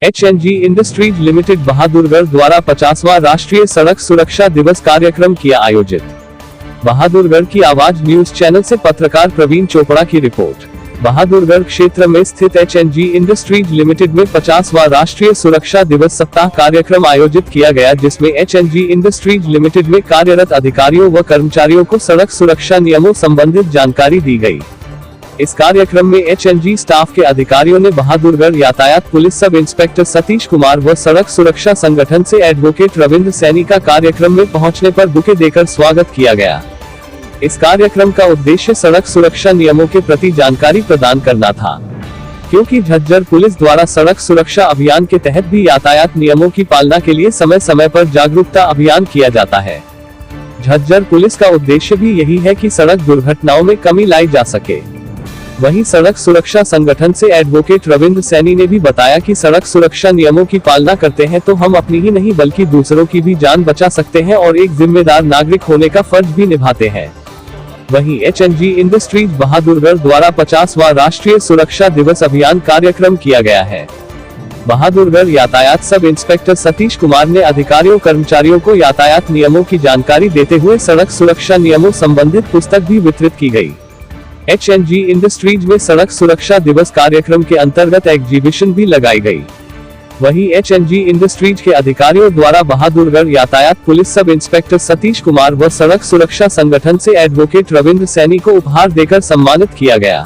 HNG industries limited Bahadurgarh द्वारा 50वां राष्ट्रीय सड़क सुरक्षा दिवस कार्यक्रम किया आयोजित। बहादुरगढ़ की आवाज न्यूज चैनल से पत्रकार प्रवीण चोपड़ा की रिपोर्ट। बहादुरगढ़ क्षेत्र में स्थित HNG इंडस्ट्रीज लिमिटेड में 50वां राष्ट्रीय सुरक्षा दिवस सप्ताह कार्यक्रम आयोजित किया गया, जिसमें HNG इंडस्ट्रीज लिमिटेड में कार्यरत अधिकारियों व कर्मचारियों को सड़क सुरक्षा नियमों संबंधित जानकारी दी गई। इस कार्यक्रम में HNG स्टाफ के अधिकारियों ने बहादुरगढ़ यातायात police sub inspector Satish Kumar व सड़क सुरक्षा संगठन से एडवोकेट रविंद्र सैनी का कार्यक्रम में पहुंचने पर बुके देकर स्वागत किया गया। इस कार्यक्रम का उद्देश्य सड़क सुरक्षा नियमों के प्रति जानकारी प्रदान करना था, क्योंकि झज्जर पुलिस द्वारा सड़क सुरक्षा अभियान के तहत भी यातायात नियमों की पालना के लिए समय समय पर जागरूकता अभियान किया जाता है। झज्जर पुलिस का उद्देश्य भी यही है कि सड़क दुर्घटनाओं में कमी लाई जा सके। वहीं सड़क सुरक्षा संगठन से एडवोकेट रविंद्र सैनी ने भी बताया कि सड़क सुरक्षा नियमों की पालना करते हैं तो हम अपनी ही नहीं बल्कि दूसरों की भी जान बचा सकते हैं और एक जिम्मेदार नागरिक होने का फर्ज भी निभाते हैं। वहीं HNG इंडस्ट्रीज बहादुरगढ़ द्वारा 50वां राष्ट्रीय सुरक्षा दिवस अभियान कार्यक्रम किया गया है। बहादुरगढ़ यातायात सब इंस्पेक्टर सतीश कुमार ने अधिकारियों कर्मचारियों को यातायात नियमों की जानकारी देते हुए सड़क सुरक्षा नियमों संबंधित पुस्तक भी वितरित की गई। HNG इंडस्ट्रीज में सड़क सुरक्षा दिवस कार्यक्रम के अंतर्गत एग्जीबिशन भी लगाई गई। वहीं HNG इंडस्ट्रीज के अधिकारियों द्वारा बहादुरगढ़ यातायात police sub inspector Satish Kumar व सड़क सुरक्षा संगठन से एडवोकेट रविंद्र सैनी को उपहार देकर सम्मानित किया गया।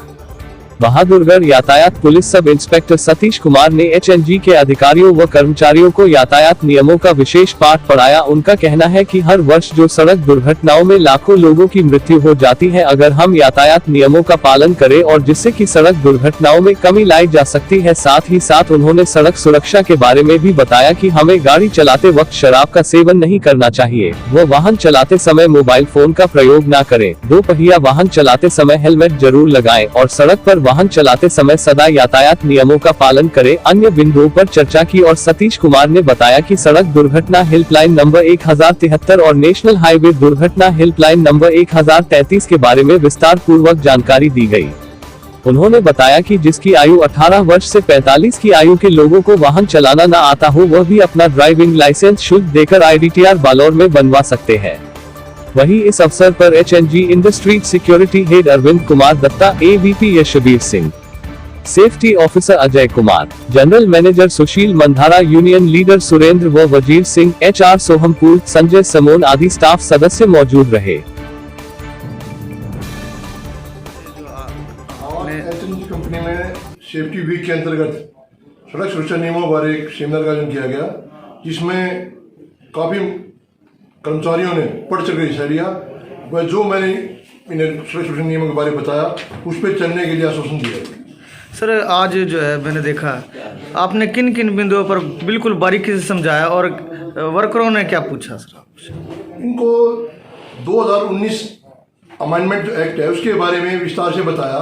बहादुरगढ़ यातायात police sub inspector Satish Kumar ने HNG के अधिकारियों व कर्मचारियों को यातायात नियमों का विशेष पाठ पढ़ाया। उनका कहना है कि हर वर्ष जो सड़क दुर्घटनाओं में लाखों लोगों की मृत्यु हो जाती है, अगर हम यातायात नियमों का पालन करें और जिससे कि सड़क दुर्घटनाओं में कमी लाई जा सकती है। साथ ही साथ उन्होंने सड़क सुरक्षा के बारे में भी बताया कि हमें गाड़ी चलाते वक्त शराब का सेवन नहीं करना चाहिए, वो वाहन चलाते समय मोबाइल फोन का प्रयोग न करें, दो पहिया वाहन चलाते समय हेलमेट जरूर लगाएं और सड़क पर वाहन चलाते समय सदा यातायात नियमों का पालन करें। अन्य बिंदुओं पर चर्चा की और सतीश कुमार ने बताया कि सड़क दुर्घटना हेल्पलाइन नंबर 1073 और नेशनल हाईवे दुर्घटना हेल्पलाइन नंबर 1033 के बारे में विस्तार पूर्वक जानकारी दी गई। उन्होंने बताया कि जिसकी आयु 18 वर्ष से 45 की आयु के लोगों को वाहन चलाना न आता हो, वह भी अपना ड्राइविंग लाइसेंस शुल्क देकर IDTR बालोर में बनवा सकते हैं। वहीं इस अवसर पर HNG industries security head Arvind Kumar Datta, AVP Yashbir Singh, safety officer Ajay Kumar, general manager Sushil Mandhara, union leader Surendra व वजीर सिंह, HR सोहमपुर, संजय समोन आदि स्टाफ सदस्य मौजूद रहे। कंपनी में सेफ्टी वीक के अंतर्गत सड़क सुरक्षा नियमों बारे एक सेमिनार का आयोजन किया गया, जिसमें काफी कर्मचारियों ने बढ़ चढ़ कर हिस्सा लिया। वह जो मैंने इन्हें सड़क सुरक्षा नियमों के बारे में बताया, उस पर चलने के लिए आश्वासन दिया। सर, आज जो है मैंने देखा आपने किन किन बिंदुओं पर बिल्कुल बारीकी से समझाया और वर्करों ने क्या पूछा? सर, इनको 2019 अमेंडमेंट एक्ट है उसके बारे में विस्तार से बताया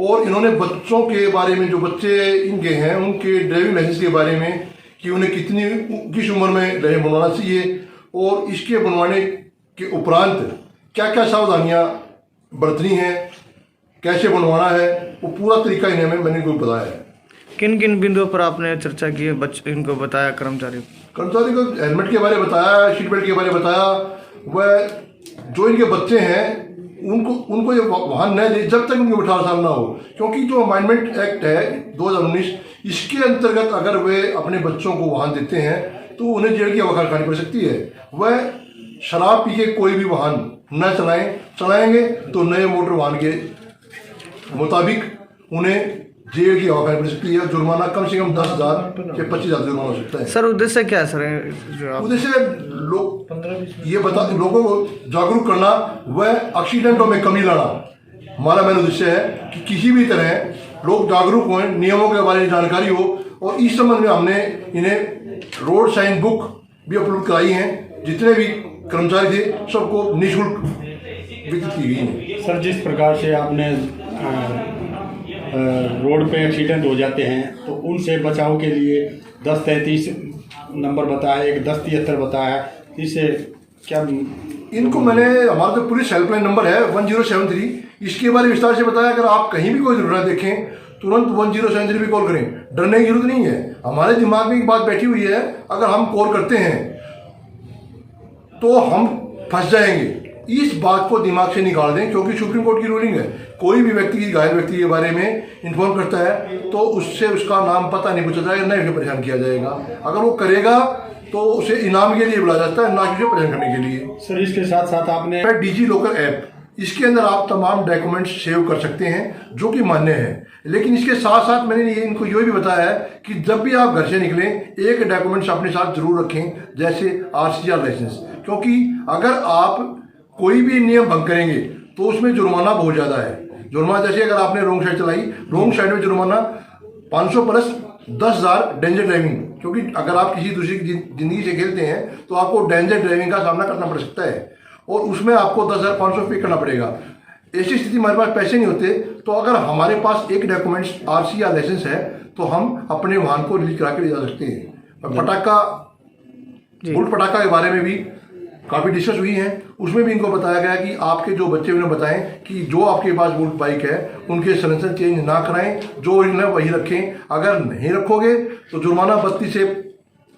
और इन्होंने बच्चों के बारे में, जो बच्चे इनके हैं उनके ड्राइविंग लाइसेंस के बारे में कि उन्हें किस उम्र में लाइसेंस बनवाना चाहिए और इसके बनवाने के उपरांत क्या क्या सावधानियां बरतनी है, कैसे बनवाना है, वो पूरा तरीका इन्हें मैंने इनको बताया है। किन किन बिंदुओं पर आपने चर्चा की है? इनको बताया कर्मचारी को हेलमेट के बारे में बताया, सीट बेल्ट के बारे में बताया। वह जो इनके बच्चे हैं उनको ये वाहन न दे जब तक उनके 18 साल ना हो, क्योंकि जो अमेंडमेंट एक्ट है 2019 इसके अंतर्गत अगर वे अपने बच्चों को वाहन देते हैं तो उन्हें जेल की अवकाश खानी पड़ सकती है। वह शराब पी के कोई भी वाहन न चलाएंगे तो नए मोटर वाहन के मुताबिक उन्हें जेल की अवकाश पड़ सकती है। जुर्माना कम से कम 10,000 से 25,000 जुर्माना हो सकता है। सर, उद्देश्य क्या है सर? उद्देश्य लोगों को जागरूक करना, वह एक्सीडेंटों में कमी लाना हमारा मेन उद्देश्य है कि किसी भी तरह लोग जागरूक हों, नियमों के बारे में जानकारी हो। और इस संबंध में हमने इन्हें रोड साइन बुक भी उपलब्ध कराई हैं। जितने भी कर्मचारी थे सबको निःशुल्क वितरित की गई है। सर, जिस प्रकार से आपने रोड पे एक्सीडेंट हो जाते हैं तो उनसे बचाव के लिए 1033 नंबर बताया, एक 1073 बताया, इससे क्या इनको मैंने, हमारा जो पुलिस हेल्पलाइन नंबर है 1073, इसके बारे में विस्तार से बताया। अगर आप कहीं भी कोई दुर्घटना देखें तुरंत 1073 पे कॉल करें, डरने की जरूरत नहीं है। हमारे दिमाग में एक बात बैठी हुई है, अगर हम कॉल करते हैं तो हम फंस जाएंगे। इस बात को दिमाग से निकाल दें, क्योंकि सुप्रीम कोर्ट की रूलिंग है, कोई भी व्यक्ति घायल व्यक्ति के बारे में इन्फॉर्म करता है तो उससे उसका नाम पता नहीं पूछा जाएगा, न उसे परेशान किया जाएगा। अगर वो करेगा तो उसे इनाम के लिए बुलाया जाता है, ना कि उसे परेशान करने के लिए। सर इसके साथ साथ आपने डिजी लॉकर ऐप, इसके अंदर आप तमाम डॉक्यूमेंट्स सेव कर सकते हैं जो कि मान्य है। लेकिन इसके साथ साथ मैंने इनको ये भी बताया है कि जब भी आप घर से निकलें एक डॉक्यूमेंट्स अपने साथ जरूर रखें, जैसे RC लाइसेंस, क्योंकि अगर आप कोई भी नियम भंग करेंगे तो उसमें जुर्माना बहुत ज़्यादा है। जुर्माना जैसे अगर आपने रोंग साइड चलाई, रोंग साइड में जुर्माना 500 प्लस 10,000 डेंजर ड्राइविंग, क्योंकि अगर आप किसी दूसरी की जिंदगी से खेलते हैं तो आपको डेंजर ड्राइविंग का सामना करना पड़ सकता है और उसमें आपको 10,500 पे करना पड़ेगा। ऐसी स्थिति हमारे पास पैसे नहीं होते, तो अगर हमारे पास एक डॉक्यूमेंट्स RC या लाइसेंस है तो हम अपने वाहन को रिलीज करा के ले जा सकते हैं। पटाखा, बुलेट पटाखा के बारे में भी काफ़ी डिस्कस हुई है, उसमें भी इनको बताया गया कि आपके जो बच्चे उन्हें बताएं कि जो आपके पास बुलेट बाइक है उनके साइलेंसर चेंज ना कराएं, जो ओरिजिनल वही रखें। अगर नहीं रखोगे तो जुर्माना 32 से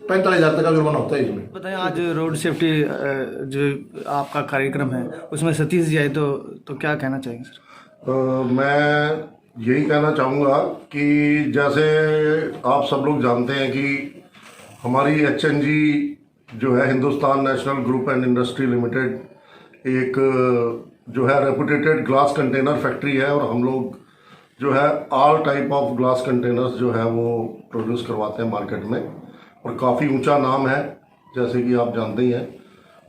45,000 तक का जुर्माना होता है इसमें। बताएं, आज रोड सेफ्टी जो आपका कार्यक्रम है उसमें सतीश जी आए तो क्या कहना चाहेंगे सर? मैं यही कहना चाहूँगा कि जैसे आप सब लोग जानते हैं कि हमारी HNG जो है Hindustan national group and industry limited एक जो है रेपुटेटेड ग्लास कंटेनर फैक्ट्री है, और हम लोग जो है all type of glass containers जो है वो प्रोड्यूस करवाते हैं मार्केट में, और काफ़ी ऊंचा नाम है जैसे कि आप जानते ही हैं।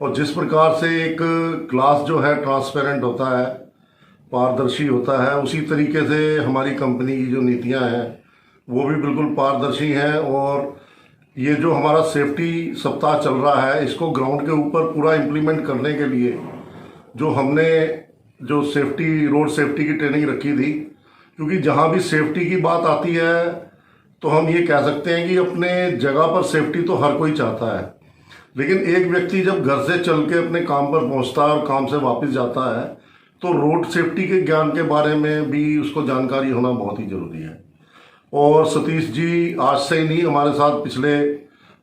और जिस प्रकार से एक ग्लास जो है ट्रांसपेरेंट होता है, पारदर्शी होता है, उसी तरीके से हमारी कंपनी की जो नीतियां हैं वो भी बिल्कुल पारदर्शी हैं। और ये जो हमारा सेफ्टी सप्ताह चल रहा है, इसको ग्राउंड के ऊपर पूरा इम्प्लीमेंट करने के लिए जो हमने जो रोड सेफ्टी की ट्रेनिंग रखी थी, क्योंकि जहाँ भी सेफ्टी की बात आती है तो हम ये कह सकते हैं कि अपने जगह पर सेफ्टी तो हर कोई चाहता है, लेकिन एक व्यक्ति जब घर से चल के अपने काम पर पहुंचता है और काम से वापस जाता है तो रोड सेफ्टी के ज्ञान के बारे में भी उसको जानकारी होना बहुत ही ज़रूरी है। और सतीश जी आज से ही नहीं, हमारे साथ पिछले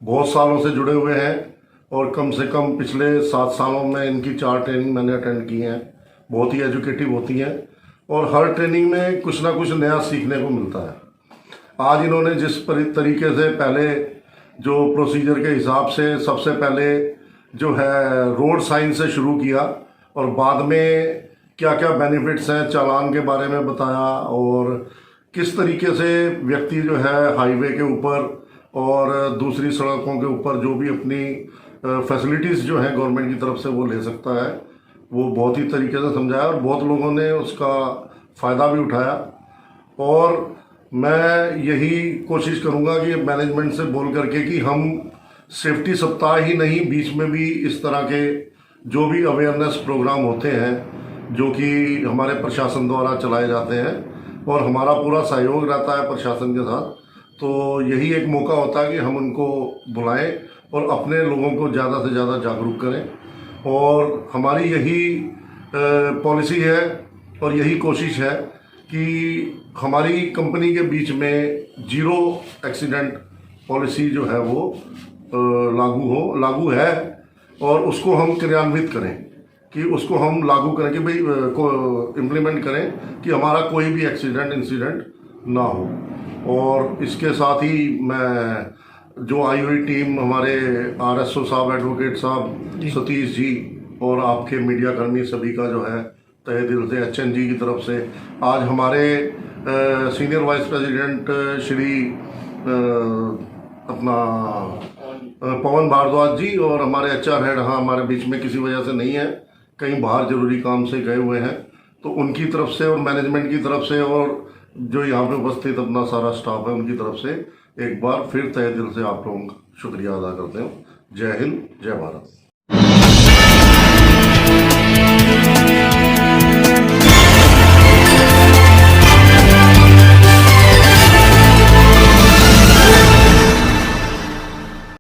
बहुत सालों से जुड़े हुए हैं, और कम से कम पिछले 7 सालों में इनकी 4 ट्रेनिंग मैंने अटेंड की हैं, बहुत ही एजुकेटिव होती हैं, और हर ट्रेनिंग में कुछ ना कुछ नया सीखने को मिलता है। आज इन्होंने जिस तरीके से पहले जो प्रोसीजर के हिसाब से सबसे पहले जो है रोड साइन से शुरू किया, और बाद में क्या क्या बेनिफिट्स हैं चालान के बारे में बताया, और किस तरीके से व्यक्ति जो है हाईवे के ऊपर और दूसरी सड़कों के ऊपर जो भी अपनी फैसिलिटीज़ जो हैं गवर्नमेंट की तरफ से वो ले सकता है, वो बहुत ही तरीके से समझाया, और बहुत लोगों ने उसका फ़ायदा भी उठाया। और मैं यही कोशिश करूंगा कि मैनेजमेंट से बोल करके कि हम सेफ्टी सप्ताह ही नहीं, बीच में भी इस तरह के जो भी अवेयरनेस प्रोग्राम होते हैं जो कि हमारे प्रशासन द्वारा चलाए जाते हैं, और हमारा पूरा सहयोग रहता है प्रशासन के साथ, तो यही एक मौका होता है कि हम उनको बुलाएं और अपने लोगों को ज़्यादा से ज़्यादा जागरूक करें। और हमारी यही पॉलिसी है और यही कोशिश है कि हमारी कंपनी के बीच में 0 एक्सीडेंट पॉलिसी जो है वो लागू है, और उसको हम क्रियान्वित करें, कि उसको हम लागू करें कि भाई को इम्प्लीमेंट करें कि हमारा कोई भी इंसिडेंट ना हो। और इसके साथ ही मैं जो आई हुई टीम, हमारे RSO साहब, एडवोकेट साहब, सतीश जी और आपके मीडिया कर्मी सभी का जो है तहे दिल से HNG की तरफ से आज हमारे सीनियर वाइस प्रेसिडेंट श्री अपना पवन भारद्वाज जी और हमारे HR हेड हाँ हमारे बीच में किसी वजह से नहीं है, कहीं बाहर जरूरी काम से गए हुए हैं, तो उनकी तरफ से और मैनेजमेंट की तरफ से और जो यहाँ पे उपस्थित अपना सारा स्टाफ है उनकी तरफ से एक बार फिर तहे दिल से आप लोगों का शुक्रिया अदा करते हैं। जय हिंद, जय भारत।